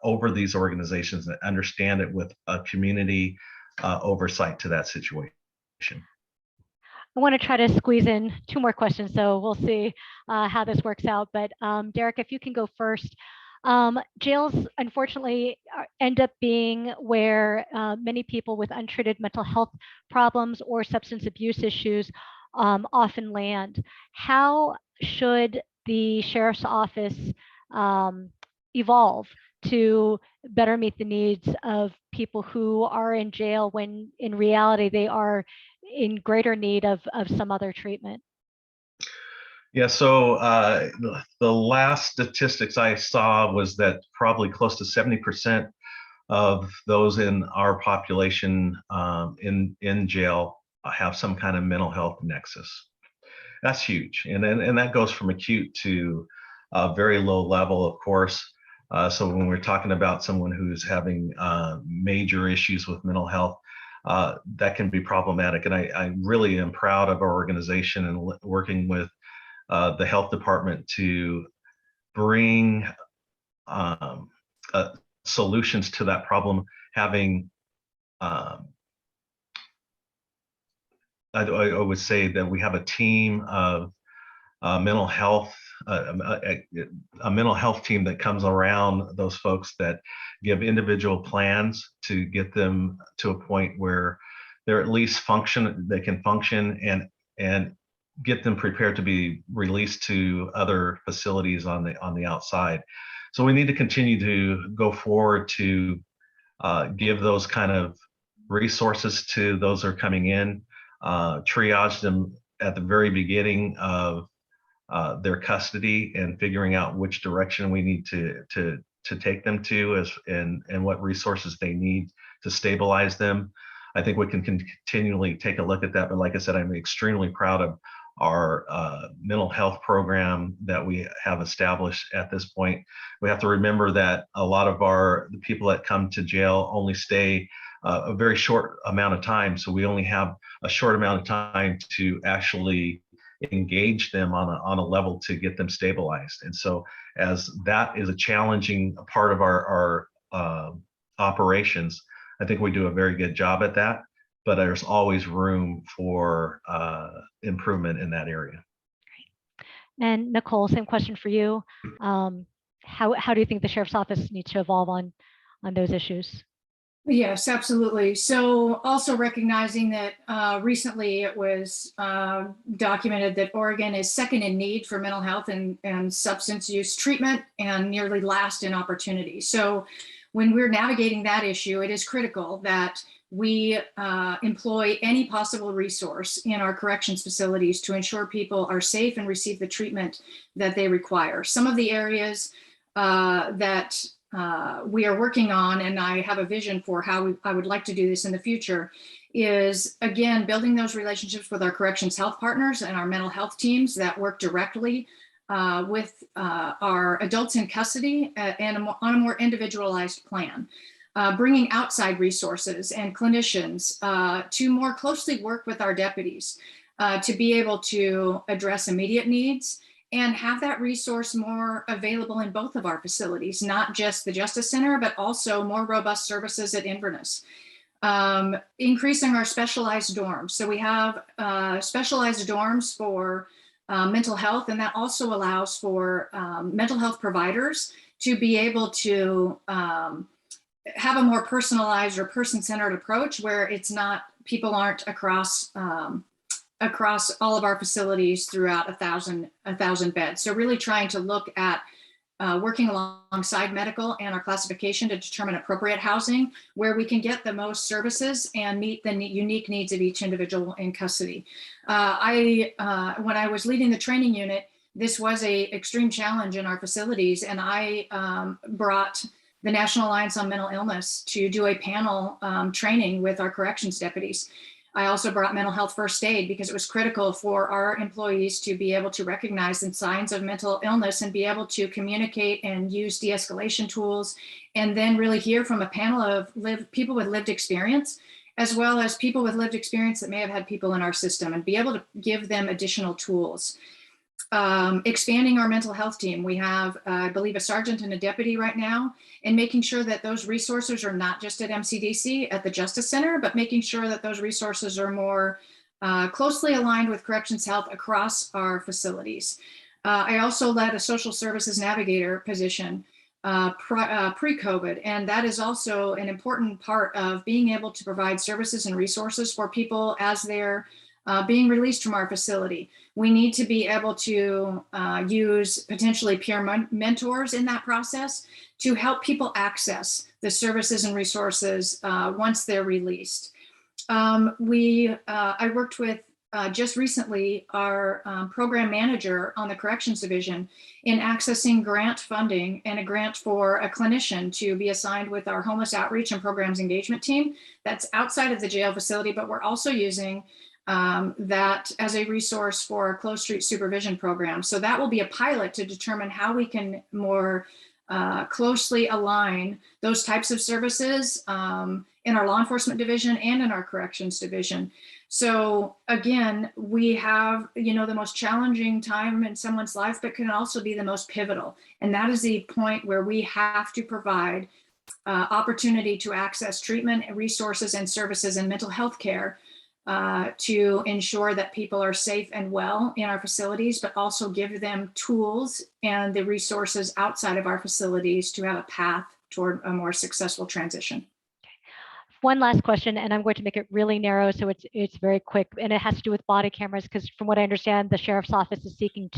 over these organizations that understand it with a community oversight to that situation. I want to try to squeeze in 2 more questions, so we'll see how this works out. But Derrick, if you can go first. Jails, unfortunately, end up being where many people with untreated mental health problems or substance abuse issues often land. How should the sheriff's office evolve to better meet the needs of people who are in jail when in reality they are in greater need of some other treatment? Yeah, so the last statistics I saw was that probably close to 70% of those in our population in jail have some kind of mental health nexus. That's huge, and that goes from acute to very low level, of course. So when we're talking about someone who's having major issues with mental health, that can be problematic. And I really am proud of our organization and working with the health department to bring solutions to that problem. Having, I would say that we have a team of mental health, a mental health team that comes around those folks that give individual plans to get them to a point where they're at least they can function and get them prepared to be released to other facilities on the outside. So we need to continue to go forward to give those kind of resources to those that are coming in, triage them at the very beginning of their custody and figuring out which direction we need to take them to and what resources they need to stabilize them. I think we can continually take a look at that. But like I said, I'm extremely proud of our mental health program that we have established at this point. We have to remember that a lot of the people that come to jail only stay a very short amount of time. So we only have a short amount of time to actually engage them on a level to get them stabilized. And so as that is a challenging part of our operations, I think we do a very good job at that, but there's always room for improvement in that area. And Nicole, same question for you. How do you think the sheriff's office needs to evolve on those issues? Yes, absolutely. So also recognizing that recently it was documented that Oregon is second in need for mental health and substance use treatment and nearly last in opportunity. So when we're navigating that issue, it is critical that we employ any possible resource in our corrections facilities to ensure people are safe and receive the treatment that they require. Some of the areas that we are working on, and I have a vision for how I would like to do this in the future, is again, building those relationships with our corrections health partners and our mental health teams that work directly with our adults in custody and on a more individualized plan. Bringing outside resources and clinicians to more closely work with our deputies to be able to address immediate needs and have that resource more available in both of our facilities, not just the Justice Center, but also more robust services at Inverness. Increasing our specialized dorms. So we have specialized dorms for mental health, and that also allows for mental health providers to be able to have a more personalized or person-centered approach where it's not, people aren't across all of our facilities throughout a thousand beds. So really trying to look at working alongside medical and our classification to determine appropriate housing where we can get the most services and meet the unique needs of each individual in custody. When I was leading the training unit, this was an extreme challenge in our facilities, and I brought the National Alliance on Mental Illness to do a panel training with our corrections deputies. I also brought mental health first aid because it was critical for our employees to be able to recognize the signs of mental illness and be able to communicate and use de-escalation tools, and then really hear from a panel of people with lived experience, as well as people with lived experience that may have had people in our system, and be able to give them additional tools. Expanding our mental health team. We have, I believe, a sergeant and a deputy right now, and making sure that those resources are not just at MCDC, at the Justice Center, but making sure that those resources are more closely aligned with corrections health across our facilities. I also led a social services navigator position pre-COVID, and that is also an important part of being able to provide services and resources for people as they're being released from our facility. We need to be able to use potentially peer mentors in that process to help people access the services and resources once they're released. I worked with just recently our program manager on the corrections division in accessing grant funding and a grant for a clinician to be assigned with our homeless outreach and programs engagement team that's outside of the jail facility, but we're also using that as a resource for our closed street supervision program. So that will be a pilot to determine how we can more closely align those types of services in our law enforcement division and in our corrections division. So again, we have, the most challenging time in someone's life, but can also be the most pivotal. And that is the point where we have to provide opportunity to access treatment, resources, and services in mental health care to ensure that people are safe and well in our facilities, but also give them tools and the resources outside of our facilities to have a path toward a more successful transition. One last question, and I'm going to make it really narrow, so it's very quick, and it has to do with body cameras, because from what I understand, the sheriff's office is seeking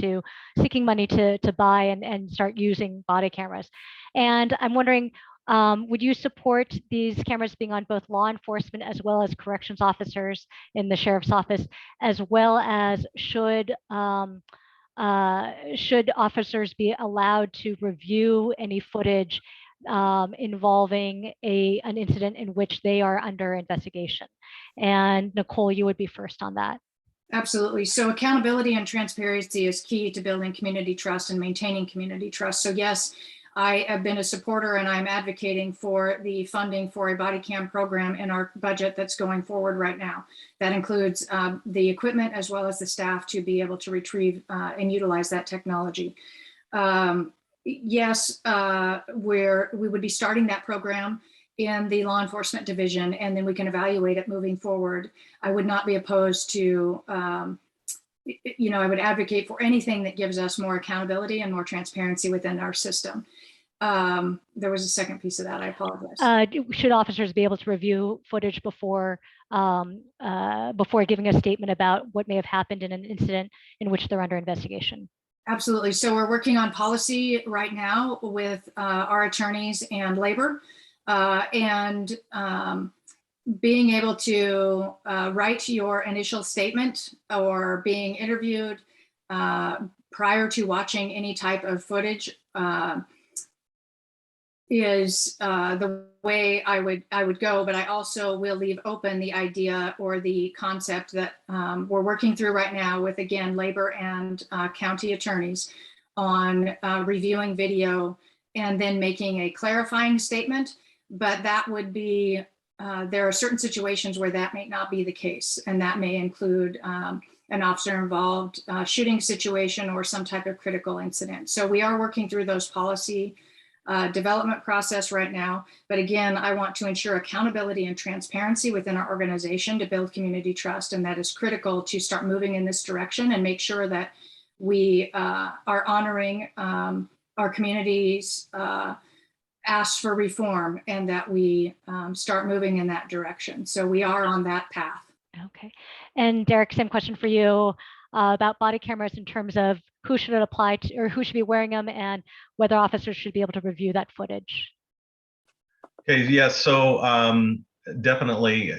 money to buy and start using body cameras. And I'm wondering, would you support these cameras being on both law enforcement as well as corrections officers in the sheriff's office, as well as should officers be allowed to review any footage involving an incident in which they are under investigation? And Nicole, you would be first on that. Absolutely. So accountability and transparency is key to building community trust and maintaining community trust. So yes, I have been a supporter and I'm advocating for the funding for a body cam program in our budget that's going forward right now. That includes the equipment as well as the staff to be able to retrieve and utilize that technology. Yes, we would be starting that program in the law enforcement division, and then we can evaluate it moving forward. I would not be opposed to, I would advocate for anything that gives us more accountability and more transparency within our system. There was a second piece of that. I apologize. Should officers be able to review footage before giving a statement about what may have happened in an incident in which they're under investigation? Absolutely. So we're working on policy right now with our attorneys and labor, and being able to write your initial statement or being interviewed prior to watching any type of footage is the way I would go, but I also will leave open the idea or the concept that we're working through right now with, again, labor and county attorneys on reviewing video and then making a clarifying statement. But that would be, there are certain situations where that may not be the case, and that may include an officer involved shooting situation or some type of critical incident. So we are working through those policy development process right now. But again, I want to ensure accountability and transparency within our organization to build community trust. And that is critical to start moving in this direction and make sure that we are honoring our community's ask for reform, and that we start moving in that direction. So we are on that path. Okay. And Derrick, same question for you about body cameras in terms of who should it apply to, or who should be wearing them, and whether officers should be able to review that footage. Okay, yes, so definitely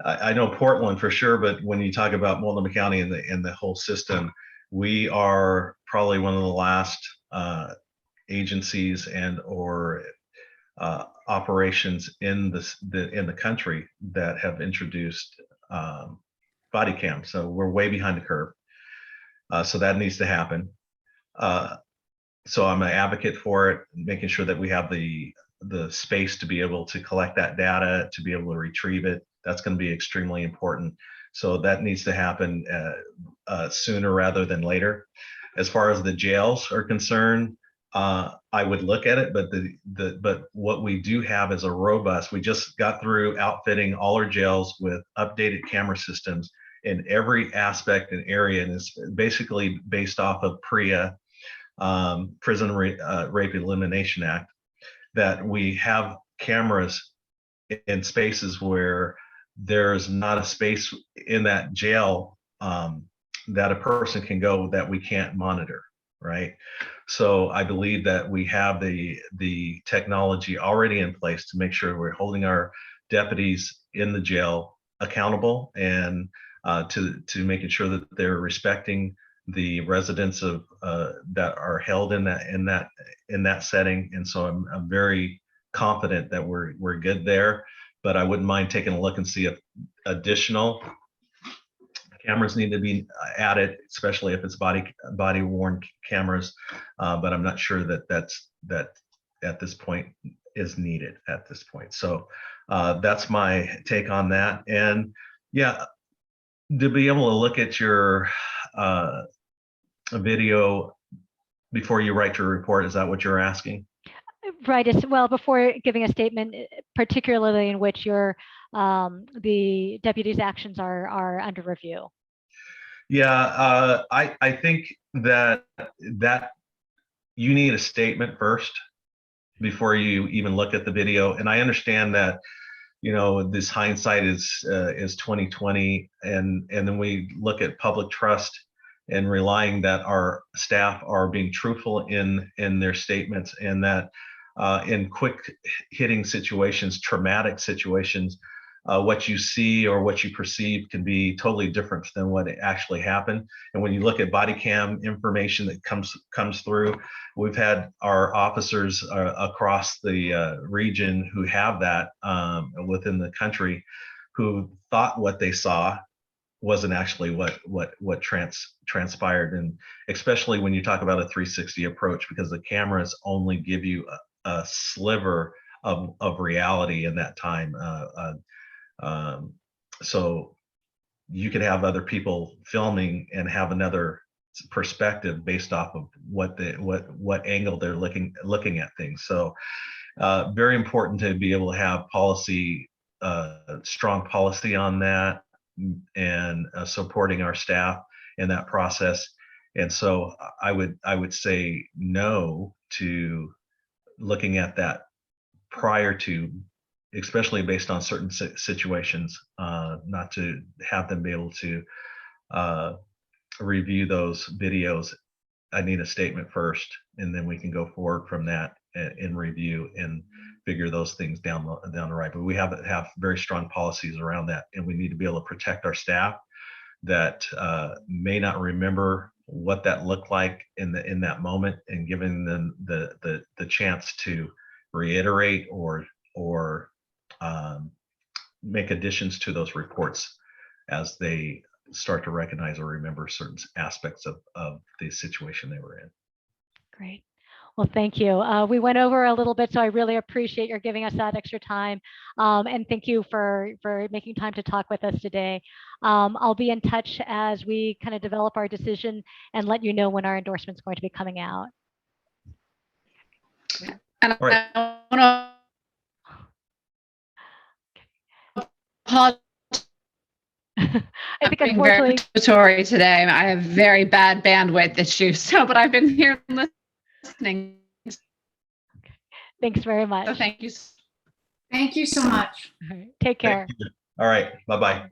I know Portland for sure, but when you talk about Multnomah County and the whole system, we are probably one of the last agencies and or operations in the country that have introduced body cam. So we're way behind the curve. So that needs to happen. So I'm an advocate for it, making sure that we have the space to be able to collect that data, to be able to retrieve it. That's going to be extremely important. So that needs to happen sooner rather than later. As far as the jails are concerned, I would look at it, but what we do have is a robust. We just got through outfitting all our jails with updated camera systems in every aspect and area, and it's basically based off of PREA, Prison Rape Elimination Act, that we have cameras in spaces where there's not a space in that jail that a person can go that we can't monitor, right? So I believe that we have the technology already in place to make sure we're holding our deputies in the jail accountable, and to making sure that they're respecting the residents of that are held in that setting. And so I'm very confident that we're good there. But I wouldn't mind taking a look and see if additional cameras need to be added, especially if it's body worn cameras. But I'm not sure that at this point is needed at this point. So that's my take on that. And yeah, to be able to look at your video before you write your report, is that what you're asking? Right. As well, before giving a statement, particularly in which the deputy's actions are under review. Yeah, I think that you need a statement first before you even look at the video. And I understand that, you know, this hindsight is 2020, and then we look at public trust and relying that our staff are being truthful in their statements, and that in quick hitting situations, traumatic situations, what you see or what you perceive can be totally different than what actually happened. And when you look at body cam information that comes through, we've had our officers across the region who have that within the country, who thought what they saw wasn't actually what transpired. And especially when you talk about a 360 approach, because the cameras only give you a sliver of reality in that time. So you could have other people filming and have another perspective based off of what angle they're looking at things. So very important to be able to have policy, strong policy on that, and supporting our staff in that process. And so I would say no to looking at that prior to, especially based on certain situations, not to have them be able to review those videos. I need a statement first, and then we can go forward from that in review and figure those things down the right. But we have very strong policies around that, and we need to be able to protect our staff that may not remember what that looked like in that moment, and giving them the chance to reiterate or make additions to those reports as they start to recognize or remember certain aspects of the situation they were in. Great. Well, thank you. We went over a little bit, so I really appreciate your giving us that extra time. And thank you for making time to talk with us today. I'll be in touch as we kind of develop our decision and let you know when our endorsement is going to be coming out. And All right. I want to apologize. I think Being unfortunately, very participatory today. I have very bad bandwidth issues, but I've been here listening. thanks very much. So thank you. Thank you so much. All right, take care. All right. Bye-bye.